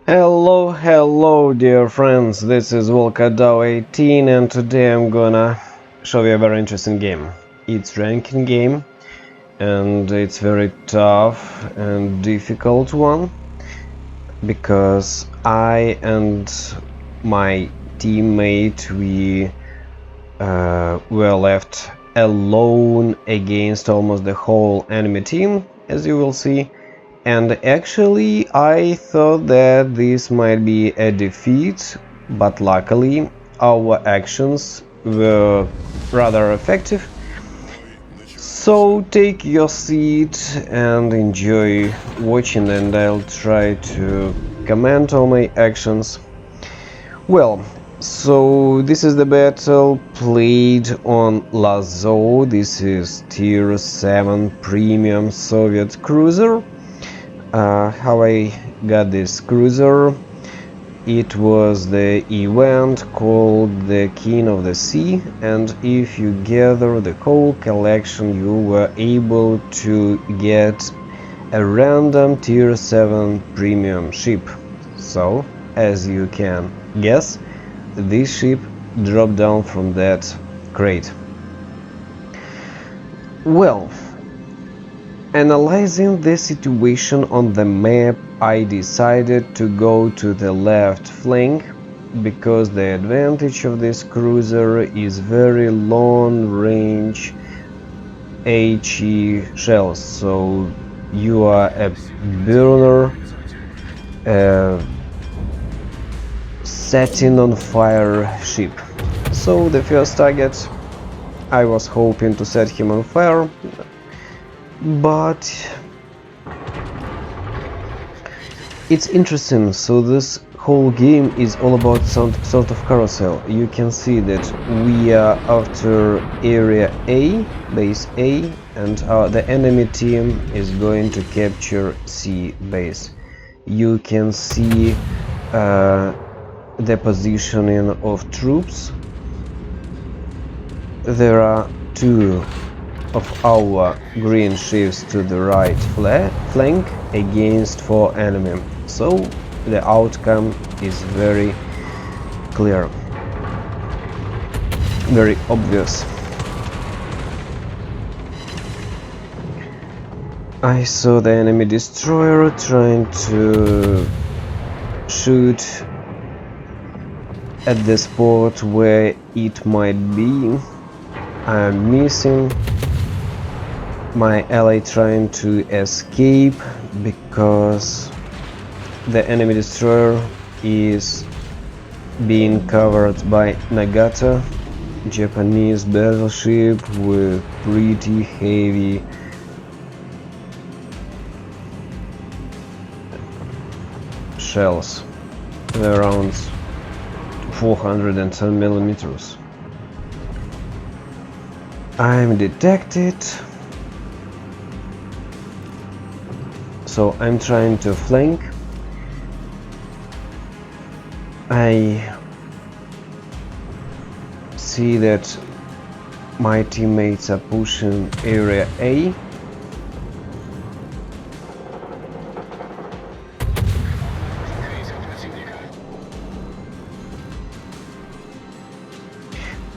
Hello, dear friends. This is Volkadao18, and today I'm gonna show you a very interesting game. It's ranking game, and it's very tough and difficult one because I and my teammate we were left alone against almost the whole enemy team, as you will see. And actually, I thought that this might be a defeat, but luckily, our actions were rather effective. So take your seat and enjoy watching, and I'll try to comment on my actions. Well, so this is the battle played on Lazo. This is tier 7 premium Soviet cruiser. How I got this cruiser? It was the event called the King of the Sea, and if you gather the whole collection you were able to get a random tier 7 premium ship. So, as you can guess, this ship dropped down from that crate. Well, analyzing the situation on the map, I decided to go to the left flank because the advantage of this cruiser is very long range HE shells, so you are a burner setting on fire ship. So the first target, I was hoping to set him on fire, but it's interesting. So this whole game is all about some sort of carousel. You can see that we are after area A, base A, and the enemy team is going to capture C base. You can see the positioning of troops. There are two of our green ships to the right flank against 4 enemy, so the outcome is very clear, very obvious. I saw the enemy destroyer trying to shoot at the spot where it might be. I'm missing. My ally trying to escape because the enemy destroyer is being covered by Nagata, Japanese battleship with pretty heavy shells, around 410 millimeters. I'm detected. So I'm trying to flank. I see that my teammates are pushing area A.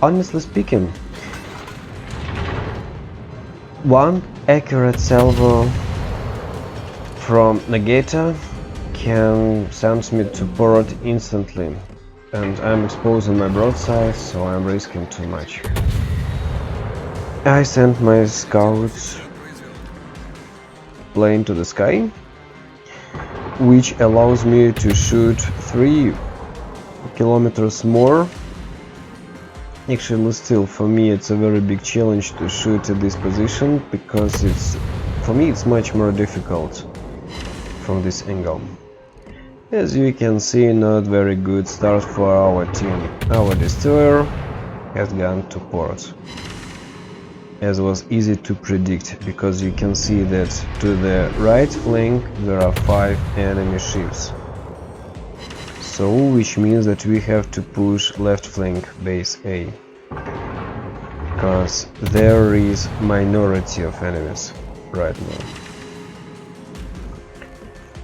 Honestly speaking, one accurate salvo from Nagata can send me to port instantly, and I'm exposing my broadside, so I'm risking too much. I sent my scouts plane to the sky, which allows me to shoot 3 kilometers more. Actually, still, for me it's a very big challenge to shoot at this position, because for me it's much more difficult from this angle. As you can see, not very good start for our team. Our destroyer has gone to port, as was easy to predict, because you can see that to the right flank there are 5 enemy ships. So, which means that we have to push left flank base A, because there is minority of enemies right now.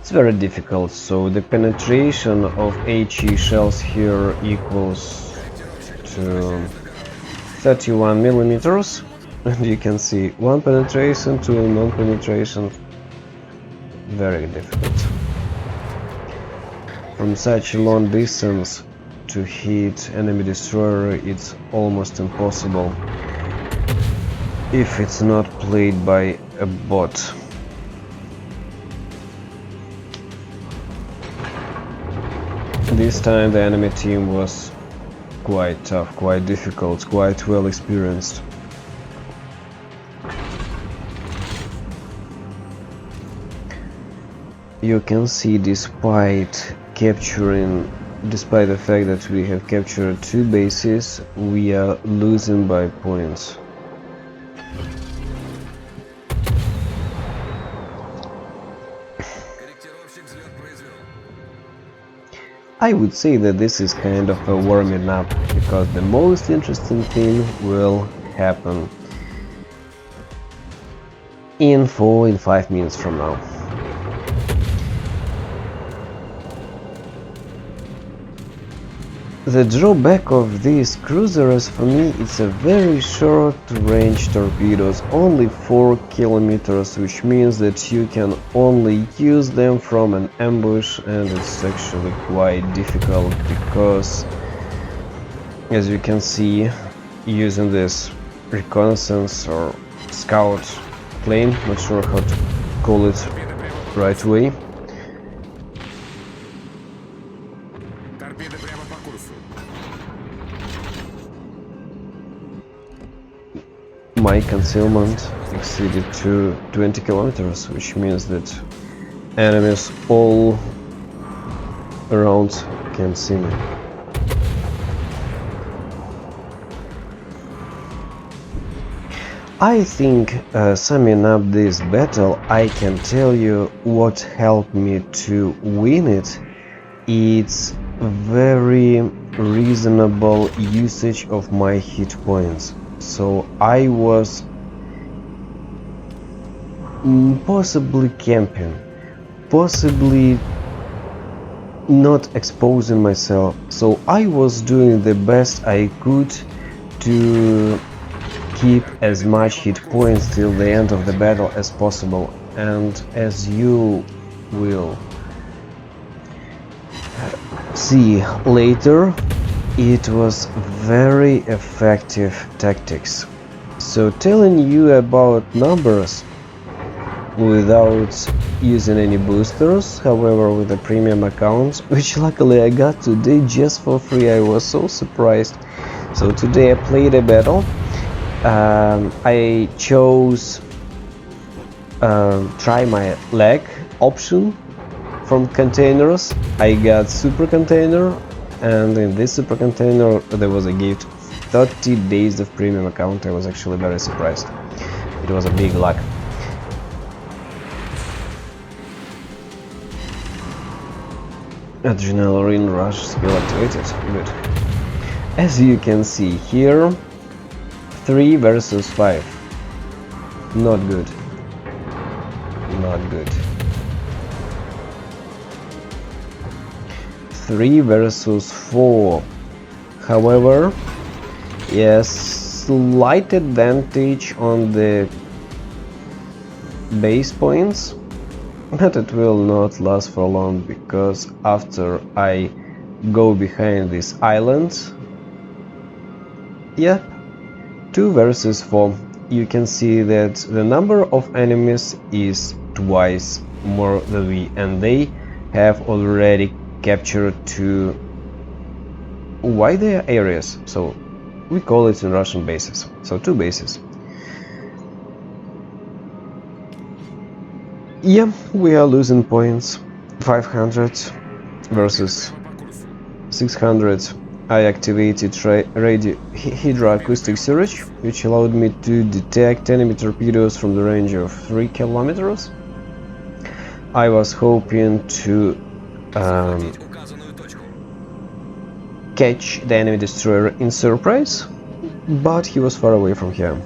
It's very difficult, so the penetration of HE shells here equals to 31 millimeters, and you can see one penetration, two non-penetration, very difficult. From such a long distance to hit enemy destroyer, it's almost impossible if it's not played by a bot. This time the enemy team was quite tough, quite difficult, quite well experienced. You can see despite the fact that we have captured 2 bases, we are losing by points. I would say that this is kind of a warming up, because the most interesting thing will happen in 5 minutes from now. The drawback of these cruisers for me is a very short range torpedoes, only 4 kilometers, which means that you can only use them from an ambush, and it's actually quite difficult because, as you can see, using this reconnaissance or scout plane, not sure how to call it right away, my concealment exceeded to 20 kilometers, which means that enemies all around can see me. I think, summing up this battle, I can tell you what helped me to win it. It's very reasonable usage of my hit points. So I was possibly camping, possibly not exposing myself, so I was doing the best I could to keep as much hit points till the end of the battle as possible, and as you will see later, it was very effective tactics. So telling you about numbers without using any boosters, however with a premium account, which luckily I got today just for free, I was so surprised. So today I played a battle. I chose try my leg option from containers. I got super container, and in this super container there was a gift 30 days of premium account. I was actually very surprised. It was a big luck. Adrenaline rush skill activated. Good. As you can see here, 3 versus 5. Not good. Not good. 3 versus 4. However, yes, slight advantage on the base points, but it will not last for long, because after I go behind this island, yeah, 2 versus 4, you can see that the number of enemies is twice more than we, and they have already captured 2 wider areas, so we call it in Russian bases, so 2 bases. Yeah, we are losing points. 500 versus 600. I activated hydroacoustic search, which allowed me to detect enemy torpedoes from the range of 3 kilometers. I was hoping to catch the enemy destroyer in surprise, but he was far away from here.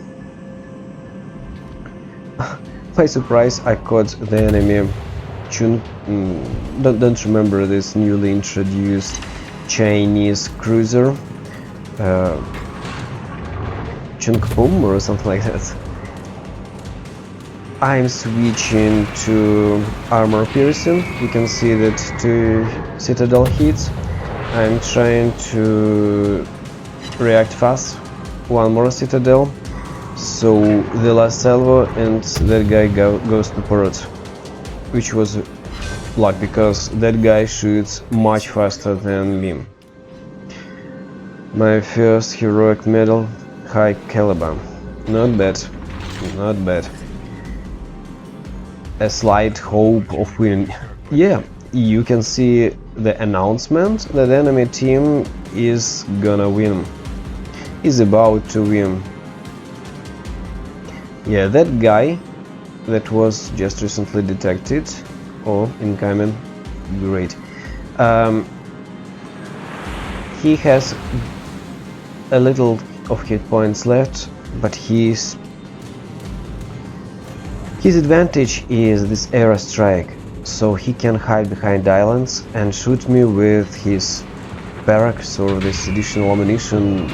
By surprise, I caught the enemy don't remember this newly introduced Chinese cruiser, Pum or something like that. I'm switching to armor piercing. You can see that 2 citadel hits. I'm trying to react fast. 1 more citadel. So the last salvo and that guy goes to port, which was luck because that guy shoots much faster than me. My first heroic medal, high caliber. Not bad, not bad. A slight hope of winning. Yeah, you can see the announcement that the enemy team is gonna win, is about to win. Yeah, that guy that was just recently detected. Oh, incoming. Great. He has a little of hit points left, but his advantage is this airstrike, so he can hide behind islands and shoot me with his barracks or this additional ammunition,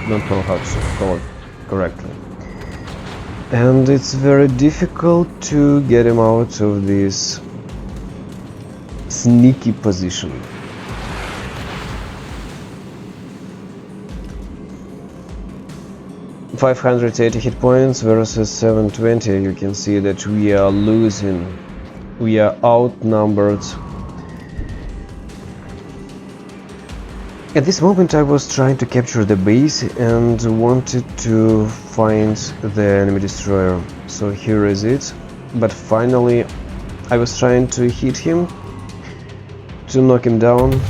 don't know how to call it correctly. And it's very difficult to get him out of this sneaky position. $580 hit points versus 720. You can see that we are losing. We are outnumbered. At this moment I was trying to capture the base and wanted to find the enemy destroyer. So here is it. But finally I was trying to hit him, to knock him down,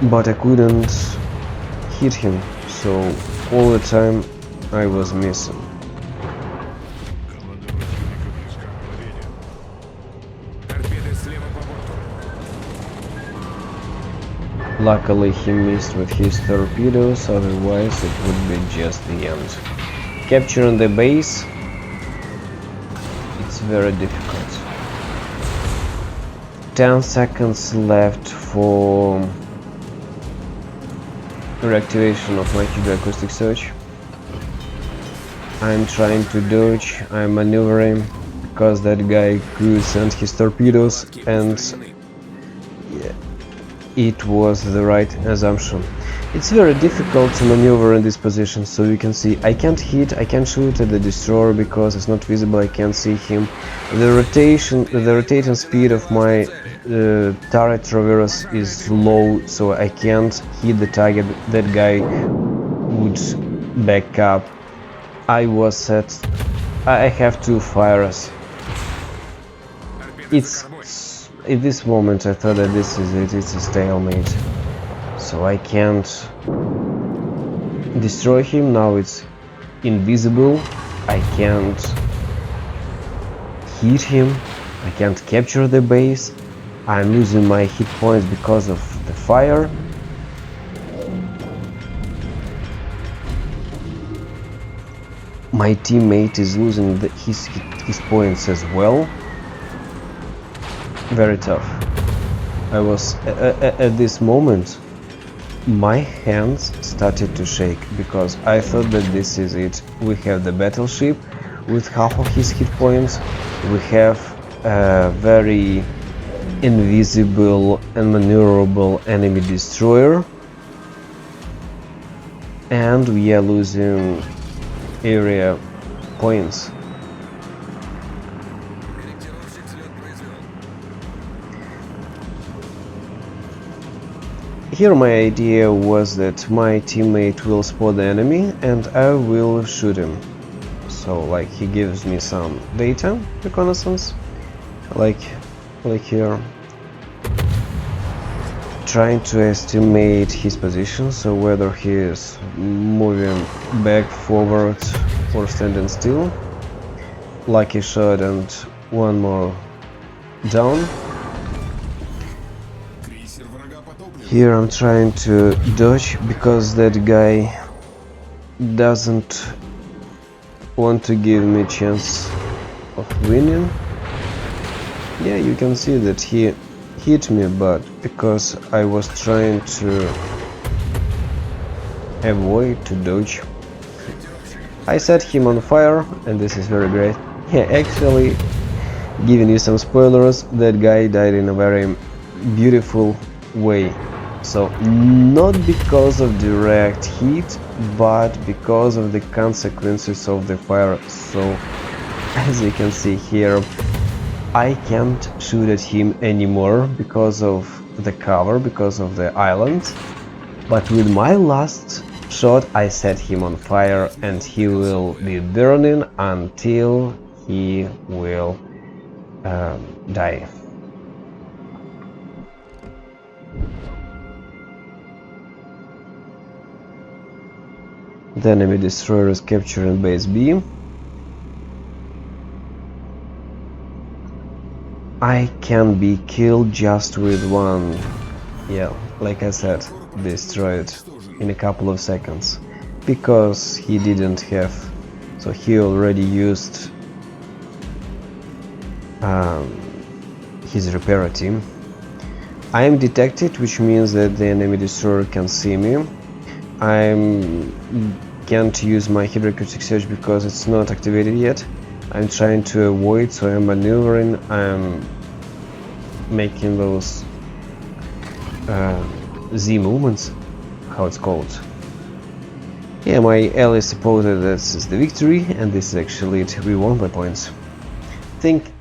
but I couldn't hit him. So all the time I was missing. Luckily he missed with his torpedoes, otherwise it would be just the end. Capturing the base, it's very difficult. 10 seconds left for reactivation of my hydroacoustic search. I'm trying to dodge, I'm maneuvering, because that guy could send his torpedoes, and yeah, it was the right assumption. It's very difficult to maneuver in this position, so you can see I can't hit, I can't shoot at the destroyer because it's not visible, I can't see him. The rotating speed of my turret traverse is low, so I can't hit the target. That guy would back up. I was set. I have 2 fires. At this moment I thought that this is it, it's a stalemate. So I can't destroy him, now it's invisible. I can't hit him, I can't capture the base. I'm losing my hit points because of the fire. My teammate is losing his points as well. Very tough. I was at this moment my hands started to shake because I thought that this is it. We have the battleship with half of his hit points. We have a very invisible and maneuverable enemy destroyer, and we are losing area points. Here my idea was that my teammate will spot the enemy and I will shoot him. So like he gives me some data reconnaissance, like here, trying to estimate his position, so whether he is moving back, forward or standing still. Lucky shot and 1 more down. Here I'm trying to dodge because that guy doesn't want to give me a chance of winning. Yeah, you can see that he hit me, but because I was trying to avoid, to dodge, I set him on fire, and this is very great. Yeah, actually, giving you some spoilers, that guy died in a very beautiful way. So, not because of direct heat, but because of the consequences of the fire. So, as you can see here, I can't shoot at him anymore because of the cover, because of the island. But with my last shot I set him on fire, and he will be burning until he will die. The enemy destroyer is capturing base B. I can be killed just with one, yeah, like I said, destroyed in a couple of seconds, because he didn't have, so he already used his repair team. I am detected, which means that the enemy destroyer can see me. I can't use my hydroacoustic search because it's not activated yet. I'm trying to avoid, so I'm maneuvering, I'm making those Z movements, how it's called. Yeah, my ally supported this is the victory, and this is actually it. We won by points. Think